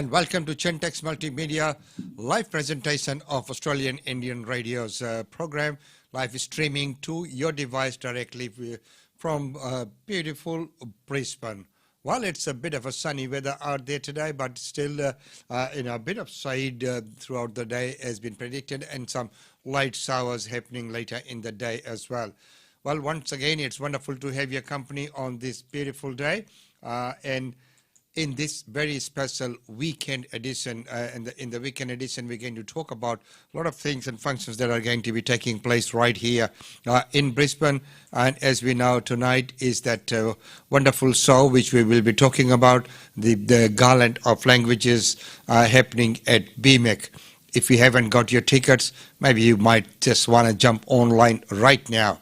and welcome to Chentex Multimedia live presentation of Australian Indian Radio's program, live streaming to your device directly from beautiful Brisbane. Well, it's a bit of a sunny weather out there today, but still a bit of shade throughout the day has been predicted, and some light showers happening later in the day as well. Well, once again, it's wonderful to have your company on this beautiful day, and in this very special weekend edition, in the weekend edition, we're going to talk about a lot of things and functions that are going to be taking place right here in Brisbane. And as we know, tonight is that wonderful show which we will be talking about, the Garland of Languages happening at BMEC. If you haven't got your tickets, maybe you might just want to jump online right now.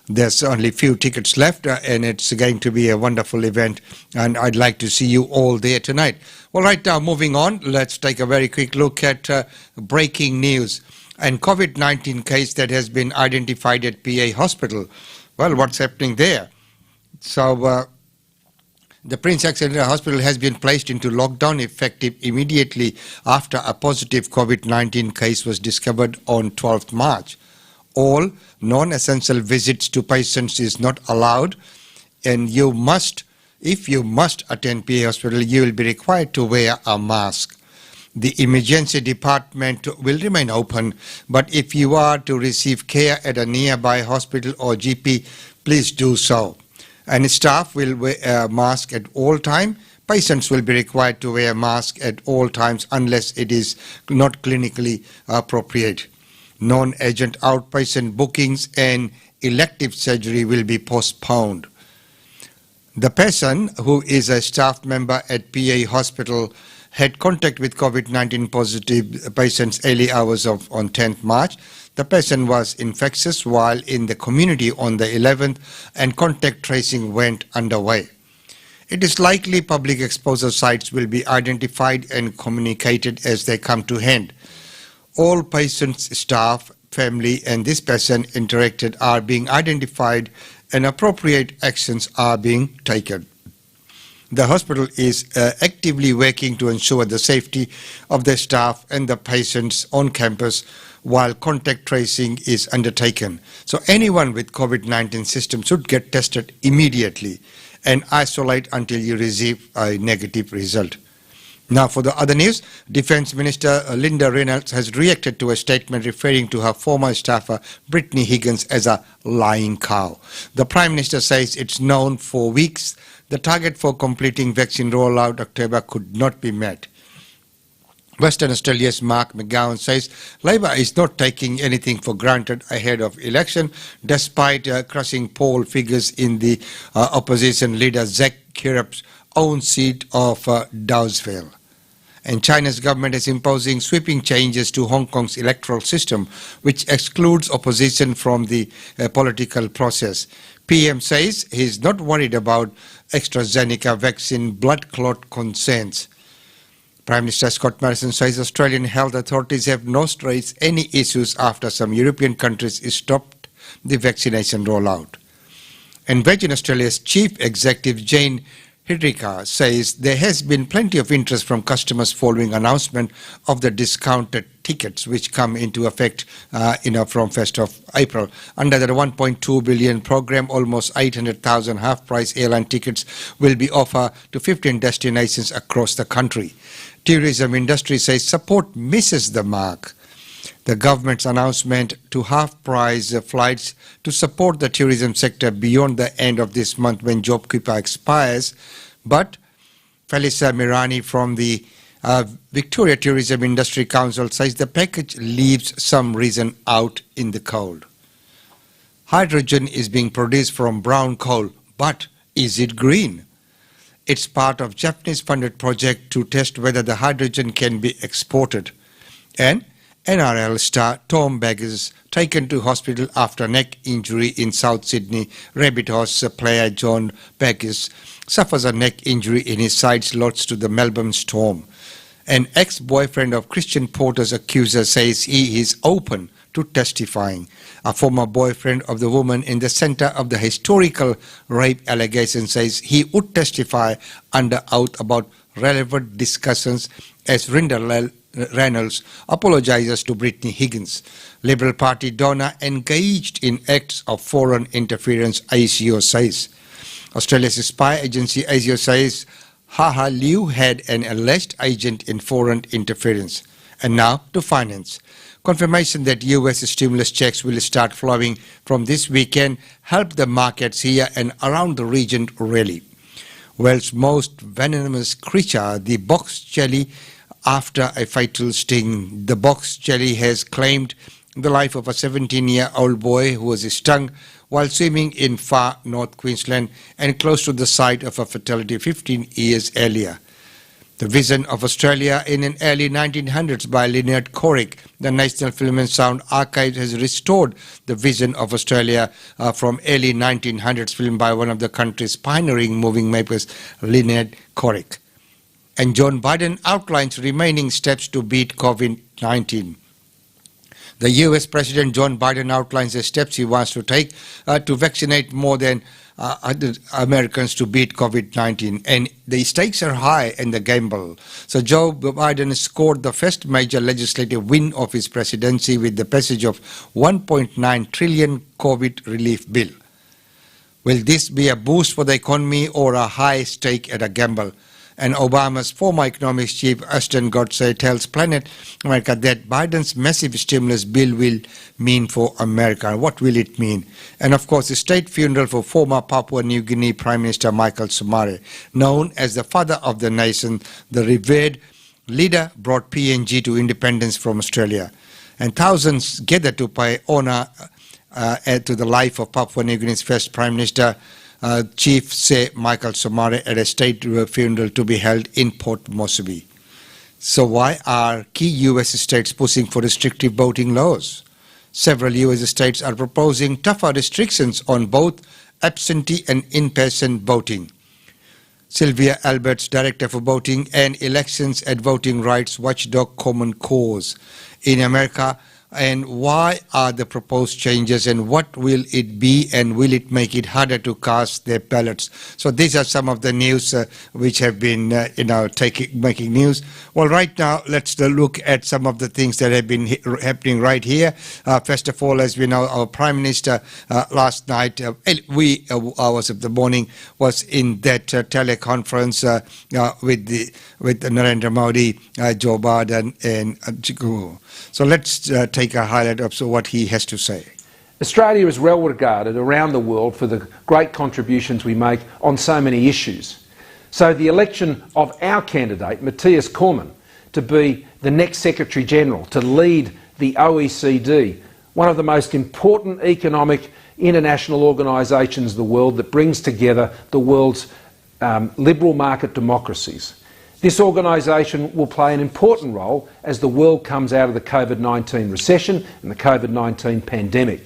There's only a few tickets left, and it's going to be a wonderful event, and I'd like to see you all there tonight. Well, right now, moving on, let's take a very quick look at breaking news. And COVID-19 case that has been identified at PA Hospital. Well, what's happening there? So, the Prince Alexandra Hospital has been placed into lockdown effective immediately after a positive COVID-19 case was discovered on 12th March. All non-essential visits to patients is not allowed, and if you must attend PA Hospital, you will be required to wear a mask. The emergency department will remain open, but if you are to receive care at a nearby hospital or GP, please do so. And staff will wear a mask at all times. Patients will be required to wear a mask at all times unless it is not clinically appropriate. Non-urgent outpatient bookings and elective surgery will be postponed. The person who is a staff member at PA Hospital had contact with COVID-19 positive patients early hours on 10th March. The person was infectious while in the community on the 11th, and contact tracing went underway. It is likely public exposure sites will be identified and communicated as they come to hand. All patients, staff, family, and this person interacted are being identified, and appropriate actions are being taken. The hospital is actively working to ensure the safety of the staff and the patients on campus while contact tracing is undertaken. So anyone with COVID-19 symptoms should get tested immediately and isolate until you receive a negative result. Now, for the other news, Defence Minister Linda Reynolds has reacted to a statement referring to her former staffer Brittany Higgins as a lying cow. The Prime Minister says it's known for weeks the target for completing vaccine rollout October could not be met. Western Australia's Mark McGowan says Labor is not taking anything for granted ahead of election, despite crushing poll figures in the opposition leader Zac Kirup's own seat of Dowsville. And China's government is imposing sweeping changes to Hong Kong's electoral system, which excludes opposition from the political process. PM says he's not worried about AstraZeneca vaccine blood clot concerns. Prime Minister Scott Morrison says Australian health authorities have not raised any issues after some European countries stopped the vaccination rollout. And Virgin Australia's Chief Executive Jane Hidrika says there has been plenty of interest from customers following announcement of the discounted tickets which come into effect from 1st of April. Under the $1.2 billion program, almost 800,000 half-price airline tickets will be offered to 15 destinations across the country. Tourism industry says support misses the mark. The government's announcement to half-price flights to support the tourism sector beyond the end of this month when JobKeeper expires, but Felicia Mirani from the Victoria Tourism Industry Council says the package leaves some reason out in the cold. Hydrogen is being produced from brown coal, but is it green? It's part of Japanese-funded project to test whether the hydrogen can be exported. And NRL star Tom Baggers taken to hospital after neck injury in South Sydney. Rabbitohs player John Baggers suffers a neck injury in his side slots to the Melbourne Storm. An ex-boyfriend of Christian Porter's accuser says he is open to testifying. A former boyfriend of the woman in the center of the historical rape allegation says he would testify under oath about relevant discussions as Reynolds apologizes to Brittany Higgins. Liberal Party donor engaged in acts of foreign interference, ASIO says. Australia's spy agency ASIO says Haha Liu had an alleged agent in foreign interference. And now to finance. Confirmation that US stimulus checks will start flowing from this weekend help the markets here and around the region rally. World's most venomous creature, the box jelly, after a fatal sting. The box jelly has claimed the life of a 17-year-old boy who was stung while swimming in far North Queensland and close to the site of a fatality 15 years earlier. The Vision of Australia in the early 1900s by Leonard Corrick. The National Film and Sound Archive has restored the Vision of Australia from early 1900s film by one of the country's pioneering moving makers, Leonard Corrick. And Joe Biden outlines remaining steps to beat COVID-19. The US President Joe Biden outlines the steps he wants to take to vaccinate more than Americans to beat COVID-19. And the stakes are high in the gamble. So Joe Biden scored the first major legislative win of his presidency with the passage of $1.9 trillion COVID relief bill. Will this be a boost for the economy or a high stake at a gamble? And Obama's former economics chief, Ashton Kutcher, tells Planet America that Biden's massive stimulus bill will mean for America. What will it mean? And of course, the state funeral for former Papua New Guinea Prime Minister Michael Somare, known as the father of the nation, the revered leader brought PNG to independence from Australia. And thousands gathered to pay honor to the life of Papua New Guinea's first Prime Minister, Chief Sir Michael Somare, at a state funeral to be held in Port Moresby. So why are key US states pushing for restrictive voting laws? Several US states are proposing tougher restrictions on both absentee and in-person voting. Sylvia Alberts, Director for Voting and Elections at voting rights watchdog Common Cause in America. And why are the proposed changes, and what will it be, and will it make it harder to cast their ballots? So these are some of the news which have been making news. Well, right now let's look at some of the things that have been happening right here. First of all, as we know, our Prime Minister last night, hours of the morning, was in that teleconference with Narendra Modi, Joe Biden, and Jigu. So let's take a highlight of what he has to say. Australia is well regarded around the world for the great contributions we make on so many issues. So the election of our candidate, Matthias Cormann, to be the next Secretary-General, to lead the OECD, one of the most important economic international organisations in the world that brings together the world's liberal market democracies. This organisation will play an important role as the world comes out of the COVID-19 recession and the COVID-19 pandemic.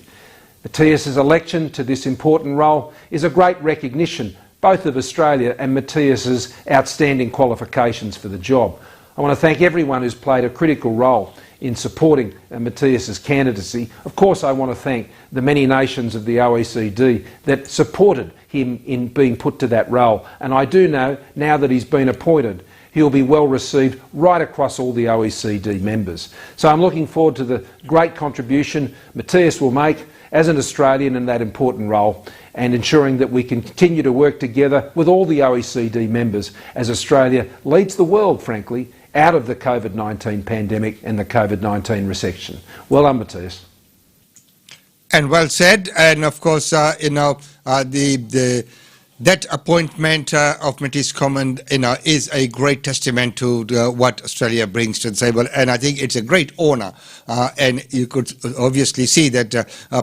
Matthias's election to this important role is a great recognition both of Australia and Matthias's outstanding qualifications for the job. I want to thank everyone who's played a critical role in supporting Matthias's candidacy. Of course, I want to thank the many nations of the OECD that supported him in being put to that role. And I do know, now that he's been appointed, he'll be well received right across all the OECD members. So I'm looking forward to the great contribution Matthias will make as an Australian in that important role, and ensuring that we can continue to work together with all the OECD members as Australia leads the world, frankly, out of the COVID-19 pandemic and the COVID-19 recession. Well done, Matthias. And well said. And of course, that appointment of Matthias Cormann, is a great testament to what Australia brings to the table, and I think it's a great honour. And you could obviously see that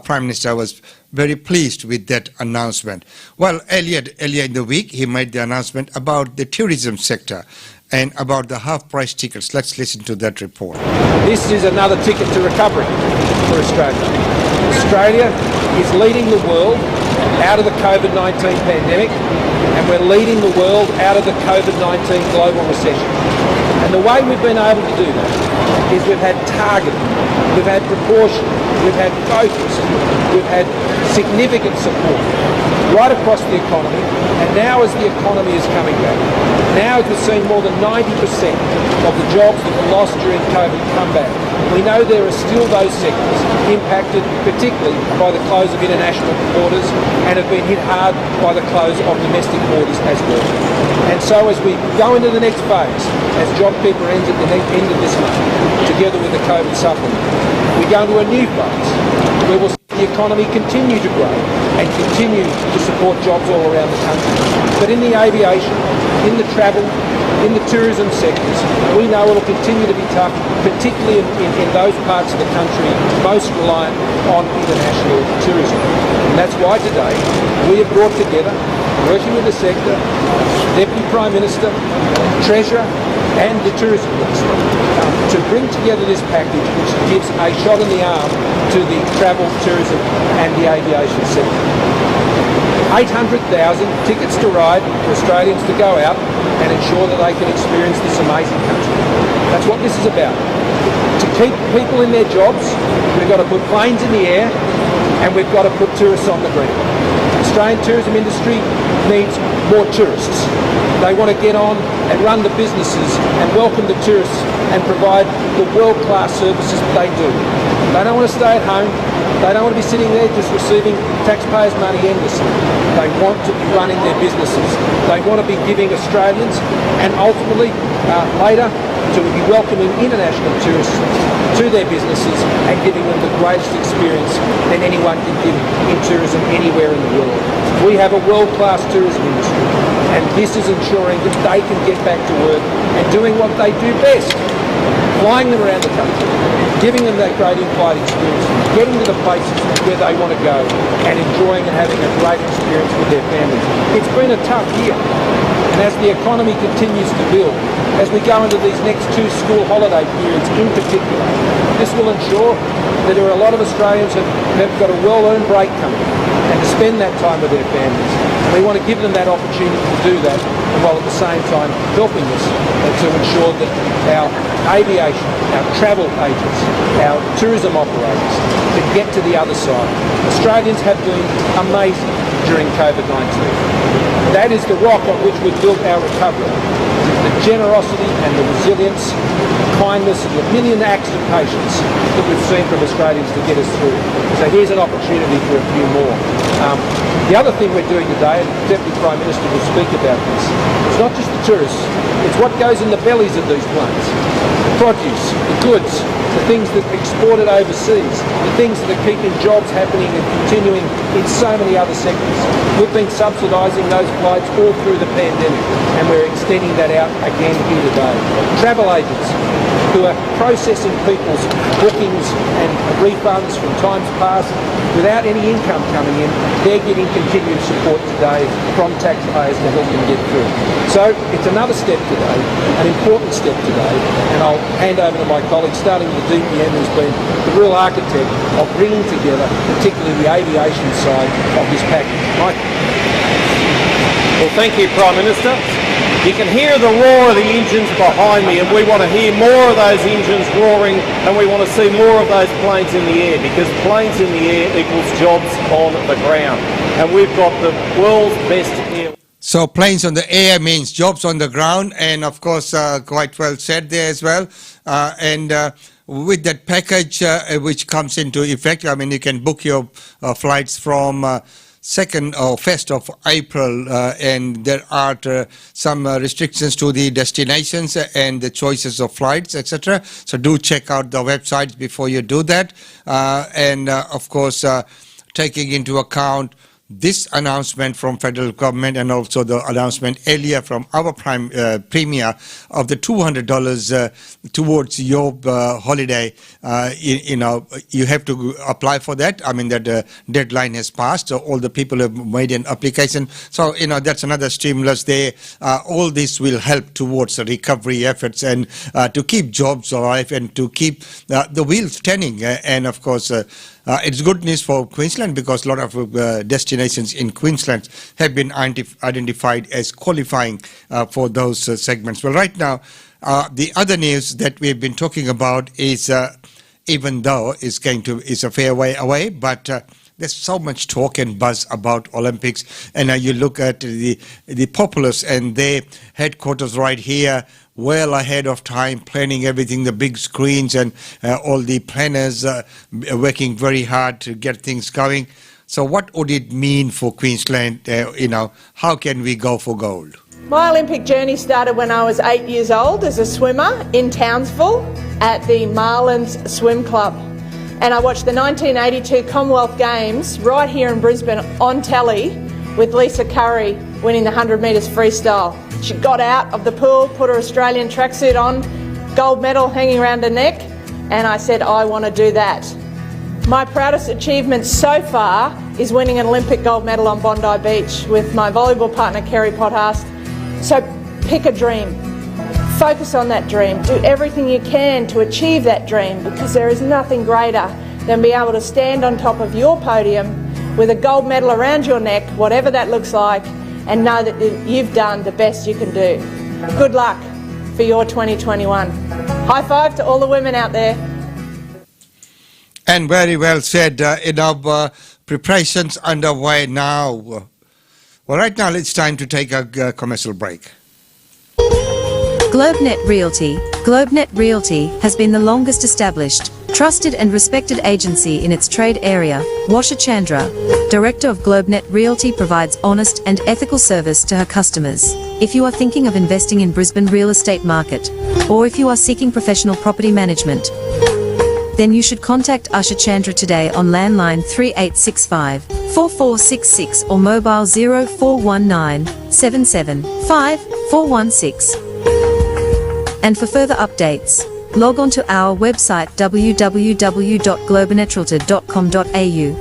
Prime Minister was very pleased with that announcement. Well, earlier in the week, he made the announcement about the tourism sector and about the half-price tickets. Let's listen to that report. This is another ticket to recovery for Australia. Australia is leading the world out of the COVID-19 pandemic, and we're leading the world out of the COVID-19 global recession. And the way we've been able to do that is we've had targeting, we've had proportion, we've had focus, we've had significant support right across the economy. And now as the economy is coming back, now as we're seeing more than 90% of the jobs that were lost during COVID come back, we know there are still those sectors impacted particularly by the close of international borders and have been hit hard by the close of domestic borders as well. And so as we go into the next phase, as JobKeeper ends at the end of this month, together with the COVID supplement, we go into a new phase where we'll see the economy continue to grow and continue to support jobs all around the country. But in the aviation, in the travel, in the tourism sectors, we know it will continue to be tough, particularly in those parts of the country most reliant on international tourism. And that's why today we have brought together, working with the sector, Deputy Prime Minister, Treasurer and the Tourism Minister to bring together this package which gives a shot in the arm to the travel, tourism and the aviation sector. 800,000 tickets to ride for Australians to go out and ensure that they can experience this amazing country. That's what this is about. To keep people in their jobs, we've got to put planes in the air and we've got to put tourists on the ground. The Australian tourism industry needs more tourists. They want to get on and run the businesses and welcome the tourists and provide the world-class services that they do. They don't want to stay at home. They don't want to be sitting there just receiving taxpayers' money endlessly. They want to be running their businesses. They want to be giving Australians and ultimately later to be welcoming international tourists to their businesses and giving them the greatest experience than anyone can give in tourism anywhere in the world. We have a world-class tourism industry and this is ensuring that they can get back to work and doing what they do best, flying them around the country, giving them that great in-flight experience, getting to the places where they want to go and enjoying and having a great experience with their families. It's been a tough year, and as the economy continues to build, as we go into these next two school holiday periods in particular, this will ensure that there are a lot of Australians that have got a well-earned break coming and to spend that time with their families. And we want to give them that opportunity to do that, and while at the same time helping us to ensure that our aviation, our travel agents, our tourism operators can get to the other side. Australians have been amazing during COVID-19. That is the rock on which we've built our recovery. The generosity and the resilience, the kindness and the million acts of patience that we've seen from Australians to get us through. So here's an opportunity for a few more. The other thing we're doing today, and the Deputy Prime Minister will speak about this, it's not just the tourists, it's what goes in the bellies of these planes. The produce, the goods, the things that are exported overseas, the things that are keeping jobs happening and continuing in so many other sectors. We've been subsidising those flights all through the pandemic and we're extending that out again here today. Travel agents who are processing people's bookings and refunds from times past without any income coming in, they're getting continued support today from taxpayers to help them get through. So it's another step today, an important step today, and I'll hand over to my colleague, starting with the DPM, who's been the real architect of bringing together particularly the aviation side of this package. Mike. Well, thank you, Prime Minister. You can hear the roar of the engines behind me, and we want to hear more of those engines roaring, and we want to see more of those planes in the air, because planes in the air equals jobs on the ground. And we've got the world's best air. So planes on the air means jobs on the ground, and of course quite well said there as well. With that package which comes into effect, I mean, you can book your flights from 2nd or 1st of April, and there are some restrictions to the destinations and the choices of flights, etc. So do check out the websites before you do that. Of course, taking into account this announcement from federal government and also the announcement earlier from our premier of the $200 towards your holiday, you have to apply for that. I mean, that deadline has passed, so all the people have made an application. So, that's another stimulus there. All this will help towards the recovery efforts and to keep jobs alive and to keep the wheels turning. And of course, it's good news for Queensland, because a lot of destinations in Queensland have been identified as qualifying for those segments. Well, right now, the other news that we've been talking about is, even though it's a fair way away, but there's so much talk and buzz about Olympics, and you look at the populace and their headquarters right here, well ahead of time, planning everything, the big screens and all the planners working very hard to get things going. So what would it mean for Queensland? How can we go for gold? My Olympic journey started when I was 8 years old as a swimmer in Townsville at the Marlins Swim Club. And I watched the 1982 Commonwealth Games right here in Brisbane on telly with Lisa Curry winning the 100 metres freestyle. She got out of the pool, put her Australian tracksuit on, gold medal hanging around her neck, and I said, I want to do that. My proudest achievement so far is winning an Olympic gold medal on Bondi Beach with my volleyball partner Kerry Pothast. So pick a dream, focus on that dream, do everything you can to achieve that dream, because there is nothing greater than be able to stand on top of your podium with a gold medal around your neck, whatever that looks like, and know that you've done the best you can do. Good luck for your 2021. High five to all the women out there. And very well said. Preparations underway now. Well, right now it's time to take a commercial break. GlobeNet Realty. GlobeNet Realty has been the longest established, trusted and respected agency in its trade area. Washa Chandra, Director of GlobeNet Realty, provides honest and ethical service to her customers. If you are thinking of investing in Brisbane real estate market, or if you are seeking professional property management, then you should contact Asha Chandra today on landline 3865 4466 or mobile 0419 775 416. And for further updates, log on to our website www.globenetralty.com.au.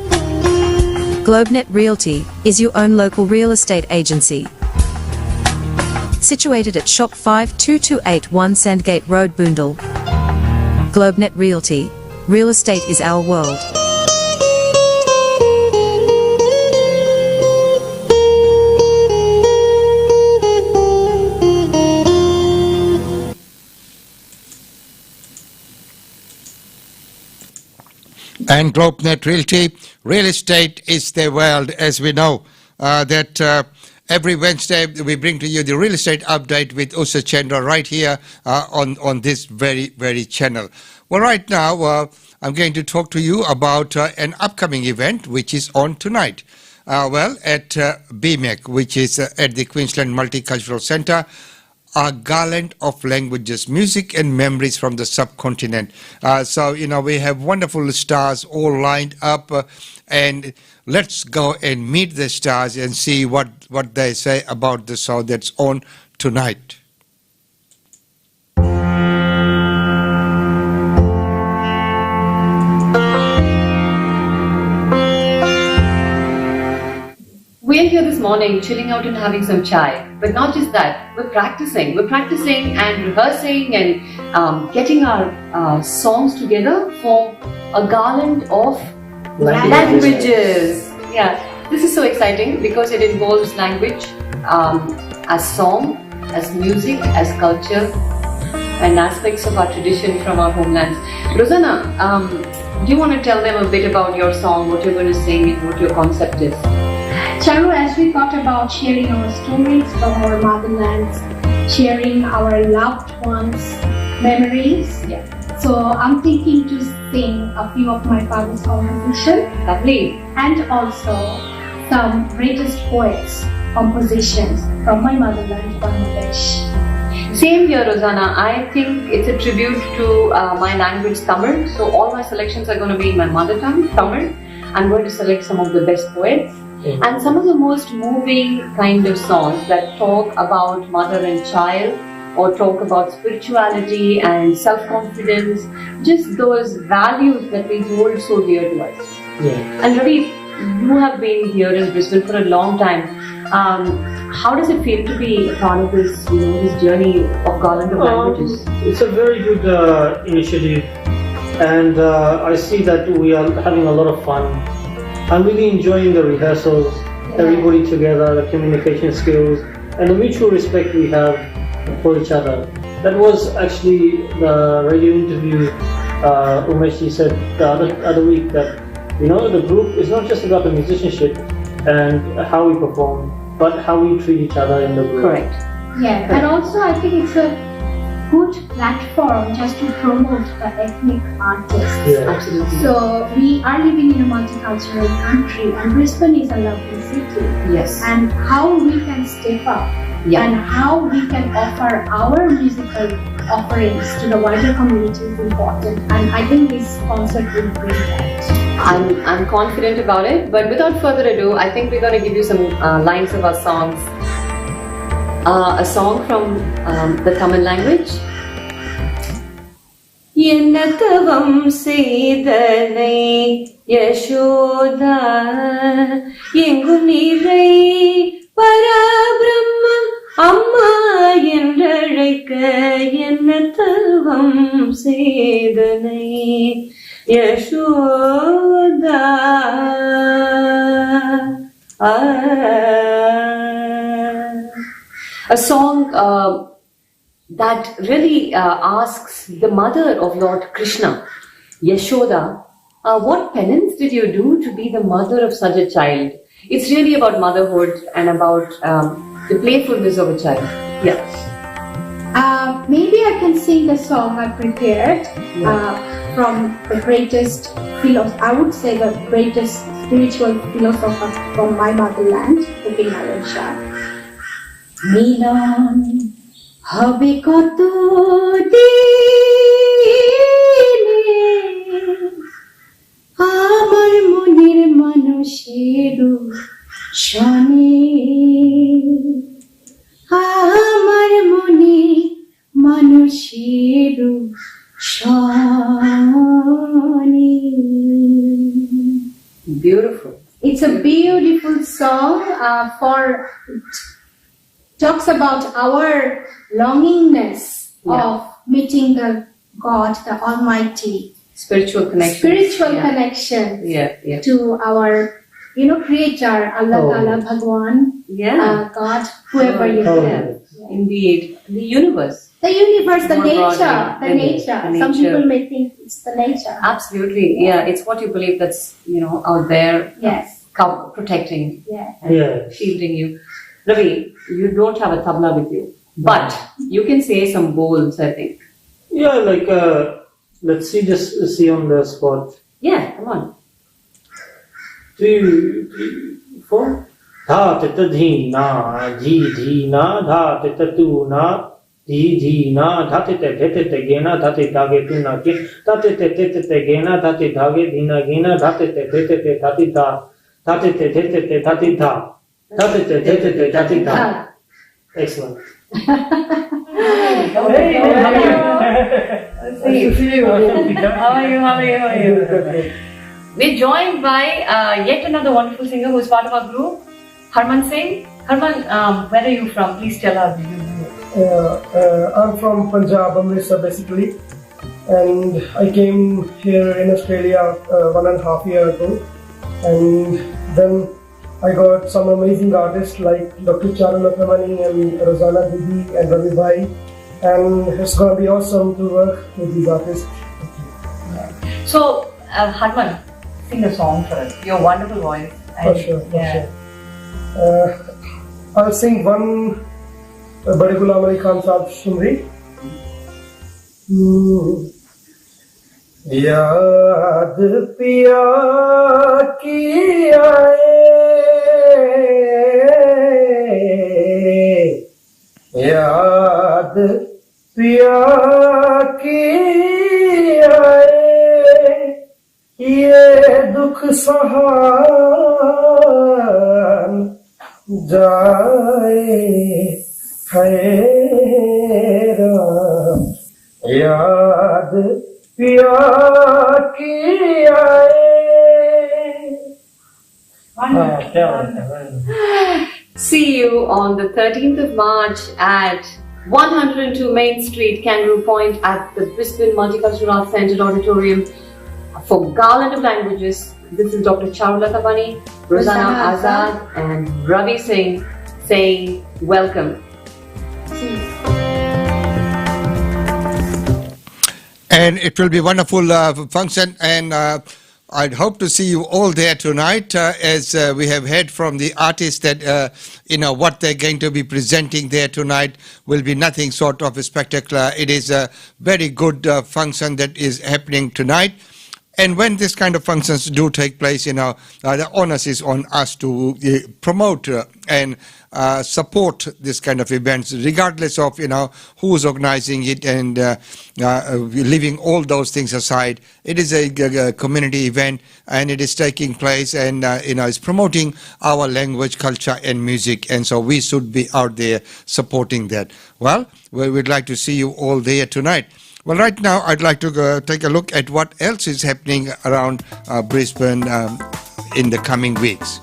GlobeNet Realty is your own local real estate agency. Situated at Shop 52281 Sandgate Road, Boondall. GlobeNet Realty. Real estate is our world. And GlobeNet Realty, real estate is their world, as we know. Every Wednesday we bring to you the real estate update with Usha Chandra right here on this very channel. Well, right now I'm going to talk to you about an upcoming event which is on tonight. At BMEC, which is at the Queensland Multicultural Centre, a Garland of Languages, music and memories from the subcontinent. We have wonderful stars all lined up, and let's go and meet the stars and see what they say about the show that's on tonight. We're here this morning chilling out and having some chai. But not just that, we're practicing. We're practicing and rehearsing and getting our songs together for a garland of languages. Yeah, this is so exciting because it involves language as song, as music, as culture, and aspects of our tradition from our homelands. Rosanna, do you want to tell them a bit about your song, what you're going to sing and what your concept is? Charu, as we thought about sharing our stories from our motherlands, sharing our loved ones' memories, so I'm thinking to sing a few of my father's compositions. Lovely. And also some greatest poets' compositions from my motherland, Bangladesh. Same here, Rosanna. I think it's a tribute to my language, Tamil. So all my selections are going to be in my mother tongue, Tamil. I'm going to select some of the best poets. And some of the most moving kind of songs that talk about mother and child, or talk about spirituality and self-confidence, just those values that we hold so dear to us. Yeah. And Ravi, you have been here in Brisbane for a long time. How does it feel to be a part of this, this journey of Garland of Languages? It's a very good initiative, and I see that we are having a lot of fun. I'm really enjoying the rehearsals, everybody together, the communication skills, and the mutual respect we have for each other. That was actually the radio interview Umesh said the other week, that You know, the group is not just about the musicianship and how we perform, but how we treat each other in the group. Correct. Yeah, and also I think it's a good platform just to promote the ethnic artists. Yeah. Absolutely. So we are living in a multicultural country, and Brisbane is a lovely city. Yes. And how we can step up Yeah. and how we can offer our musical offerings to the wider community is important. And I think this concert will bring that. I'm confident about it, but without further ado, I think we're going to give you some lines of our songs. A song from the Tamil language. என்னத்தவம் செய்தனை Yashoda எங்கும் நிறை பரபிரம்மம் அம்மா என்றழைக்க என்னத்தவம் செய்தனை Yashoda A song that really asks the mother of Lord Krishna, Yashoda, what penance did you do to be the mother of such a child? It's really about motherhood and about the playfulness of a child. Yeah. Maybe I can sing the song I prepared from the greatest I would say the greatest spiritual philosopher from my motherland, Upin Shah. মিলন হবে কত দিনে আমার মনের মানুষের শনে আমার মনে মানুষের শনে. Beautiful. It's a beautiful song talks about our longingness of meeting the God, the Almighty. Spiritual connection. Connection Yeah. to our, Creator, Allah Ta'ala, Bhagwan, God, whoever you Yeah. Indeed. The universe. The universe, the More nature, broadly, the nature. the Some nature. people may think it's the nature. Absolutely. Yeah. It's what you believe that's, out there. Yes. Protecting Yeah. and Yes. shielding you. Ravi, you don't have a tabla with you, but you can say some bowls, I think. Yeah, like, let's see on the spot. Yeah, come on. 2, 3, 4. Dha tita dhi na, dhi dhi na, dha tita tu na, dhi dhi na, dha tita te te gena, dha te dhage tu na ke, dha tita te gena, dha te dhage dhina gena, dha tita te dha ti dha, dha tita te dha ti dha, dha tita te dha ti dha. Excellent. How are you? We're joined by yet another wonderful singer who is part of our group, Harman Singh. Harman, where are you from? Please tell us. I'm from Punjab, Amritsar basically, and I came here in Australia 1.5 years ago, and then I got some amazing artists like Dr. Garland of Languages and Rosanna Didi and Ravi Bhai, and it's going to be awesome to work with these artists. So, Harman, sing a song for us. Your wonderful voice. For sure. I'll sing one Bade Ghulam Ali Khan Sahab Shumri. याद पिया की आए, याद पिया की आए, ये दुख सहान जाए हैरान, याद पिया की आए. See you on the 13th of March at 102 Main Street, Kangaroo Point at the Brisbane Multicultural Arts Centre Auditorium for Garland of Languages. This is Dr. Charulata Bani, Rosanna Azad and Ravi Singh saying welcome. And it will be a wonderful function, and I'd hope to see you all there tonight, as we have heard from the artists that what they're going to be presenting there tonight will be nothing short of spectacular. It is a very good function that is happening tonight. And when this kind of functions do take place, the onus is on us to promote and support this kind of events, regardless of, who's organizing it and leaving all those things aside. It is a community event, and it is taking place, and, it's promoting our language, culture, and music. And so we should be out there supporting that. Well, we'd like to see you all there tonight. Well, right now, I'd like to take a look at what else is happening around Brisbane in the coming weeks.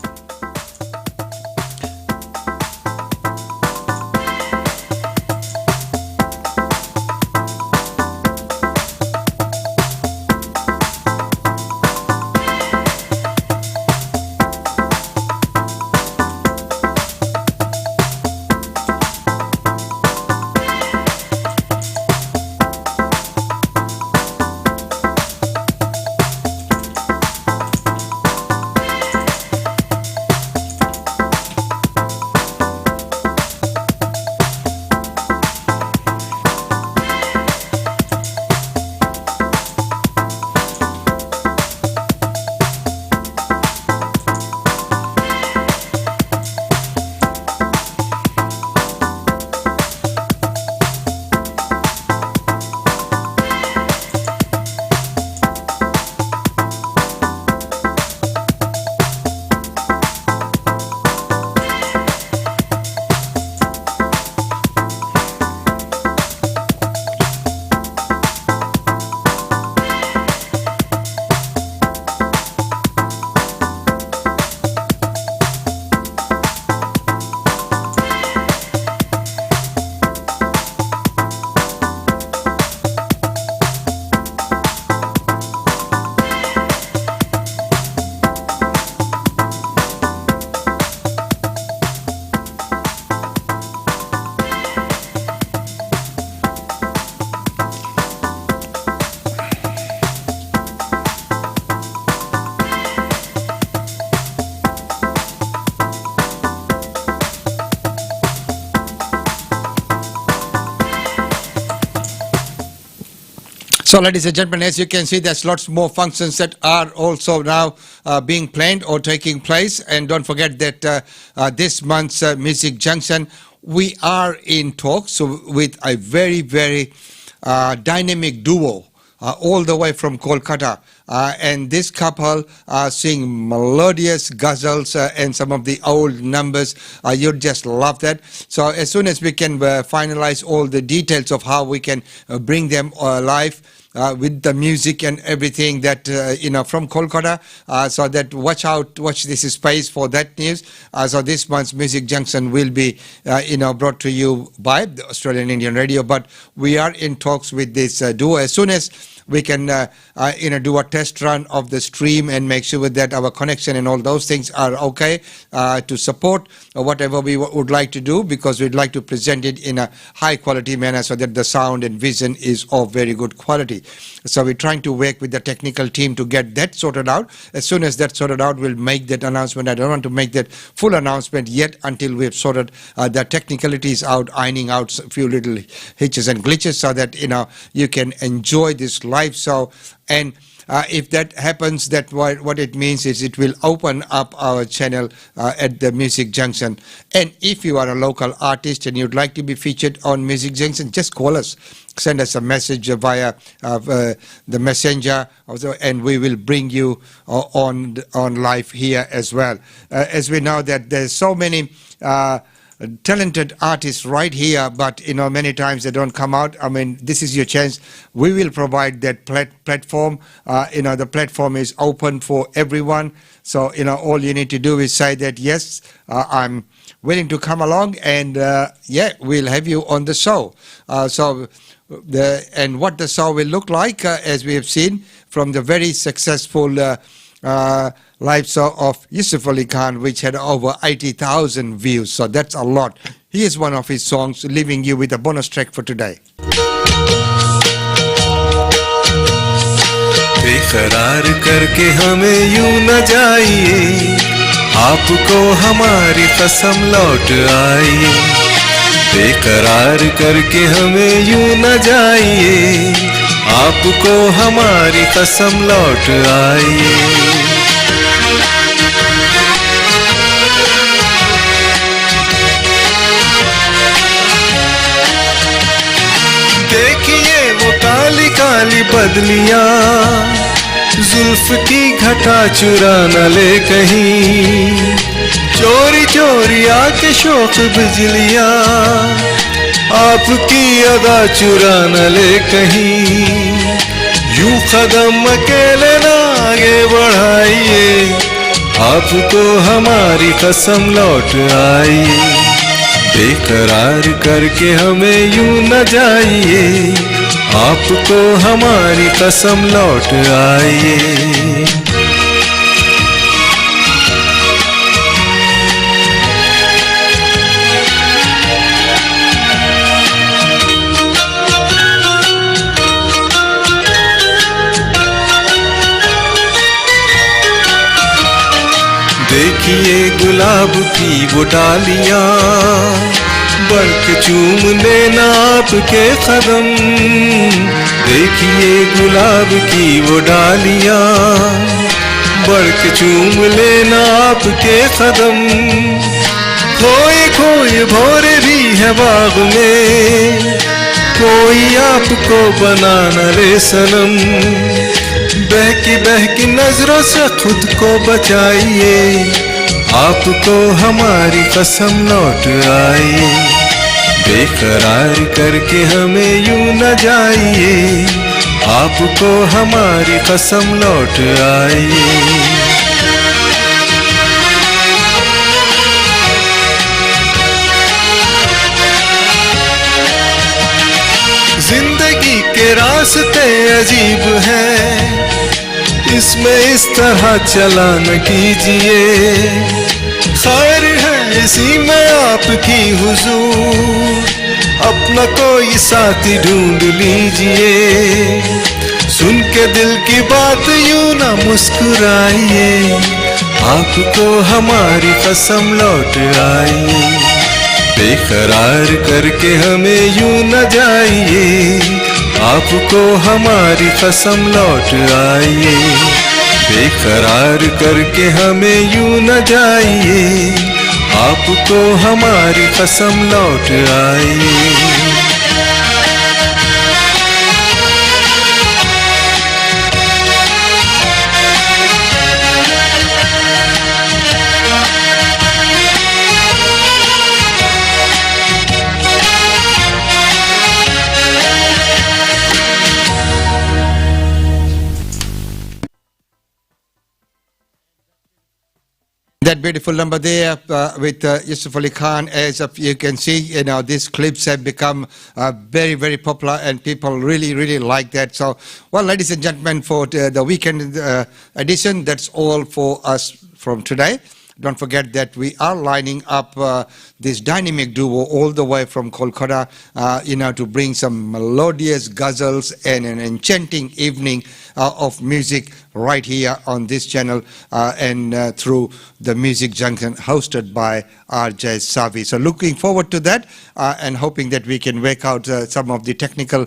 So, ladies and gentlemen, as you can see, there's lots more functions that are also now being planned or taking place. And don't forget that this month's Music Junction, we are in talks with a very, very dynamic duo all the way from Kolkata. And this couple sing melodious ghazals and some of the old numbers. You'd just love that. So as soon as we can finalize all the details of how we can bring them alive, with the music and everything that, from Kolkata. So that watch this space for that news. So this month's Music Junction will be, brought to you by the Australian Indian Radio. But we are in talks with this duo. As soon as we can, do a test run of the stream and make sure that our connection and all those things are okay to support whatever we would like to do, because we'd like to present it in a high quality manner so that the sound and vision is of very good quality. So we're trying to work with the technical team to get that sorted out. As soon as that's sorted out, we'll make that announcement. I don't want to make that full announcement yet until we've sorted the technicalities out, ironing out a few little hitches and glitches so that, you can enjoy this live show. And if that happens, that what it means is it will open up our channel at the Music Junction. And if you are a local artist and you'd like to be featured on Music Junction, just call us. Send us a message via the messenger, and we will bring you on live here as well. As we know that there's so many talented artists right here, but many times they don't come out. I mean, this is your chance. We will provide that platform. The platform is open for everyone. So all you need to do is say that yes, I'm willing to come along, and we'll have you on the show. And what the show will look like, as we have seen from the very successful live show of Yusuf Ali Khan, which had over 80,000 views. So that's a lot. Here's one of his songs, leaving you with a bonus track for today. बेकरार करके हमें यूं न जाइए, आपको हमारी कसम लौट आइए। बेकरार करके हमें यूं न जाइए, आपको हमारी कसम लौट आइए। देखिए वो काली काली बदलियां, जुल्फ की घटा चुरा न ले कहीं, चोरी चोरी आके शौक बिजलियां, आपकी अदा चुरा न ले कहीं। यूं कदम अकेले ना आगे बढ़ाइए, आपको हमारी कसम लौट आइए। बेकरार करके हमें यूं न जाइए, आपको हमारी कसम लौट आइए। देखिए गुलाब की वो डालियां, बढ़ के चूम लेना आपके कदम। देखिए गुलाब की वो डालियां, बढ़ के चूम लेना आपके कदम। खोए खोए भौरे भी है बाग में, कोई आपको बना न ले सनम। बहकी नजरों से खुद को बचाइए, आपको हमारी कसम लौट आइए। बेकरार करके हमें यूं न जाइए, आपको हमारी कसम लौट आइए। जिंदगी के रास्ते अजीब हैं, इसमें इस तरह चला न कीजिए। खैर है इसी में आपकी हुजूर, अपना कोई साथी ढूंढ लीजिए। सुन के दिल की बात यूं न मुस्कुराइए, आपको हमारी कसम लौट आइए। बेकरार करके हमें यूं न जाइए, आपको हमारी कसम लौट आइए। बेकरार करके हमें यूं न जाइए, आपको हमारी कसम लौट आइए। That beautiful number there with Yusuf Ali Khan, as you can see, these clips have become very, very popular and people really, really like that. So, well, ladies and gentlemen, for the weekend edition, that's all for us from today. Don't forget that we are lining up this dynamic duo all the way from Kolkata, to bring some melodious ghazals and an enchanting evening of music right here on this channel and through the Music Junction hosted by RJ Savi. So looking forward to that and hoping that we can work out some of the technical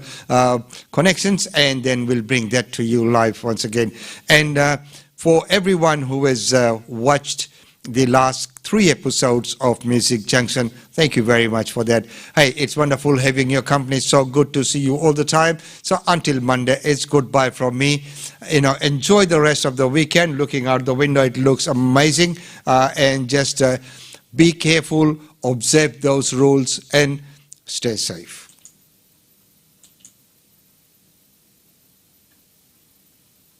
connections, and then we'll bring that to you live once again. And for everyone who has watched the last 3 episodes of Music Junction, thank you very much for that. Hey, it's wonderful having your company. So good to see you all the time. So until Monday, it's goodbye from me. Enjoy the rest of the weekend. Looking out the window, it looks amazing. And just be careful, observe those rules, and stay safe.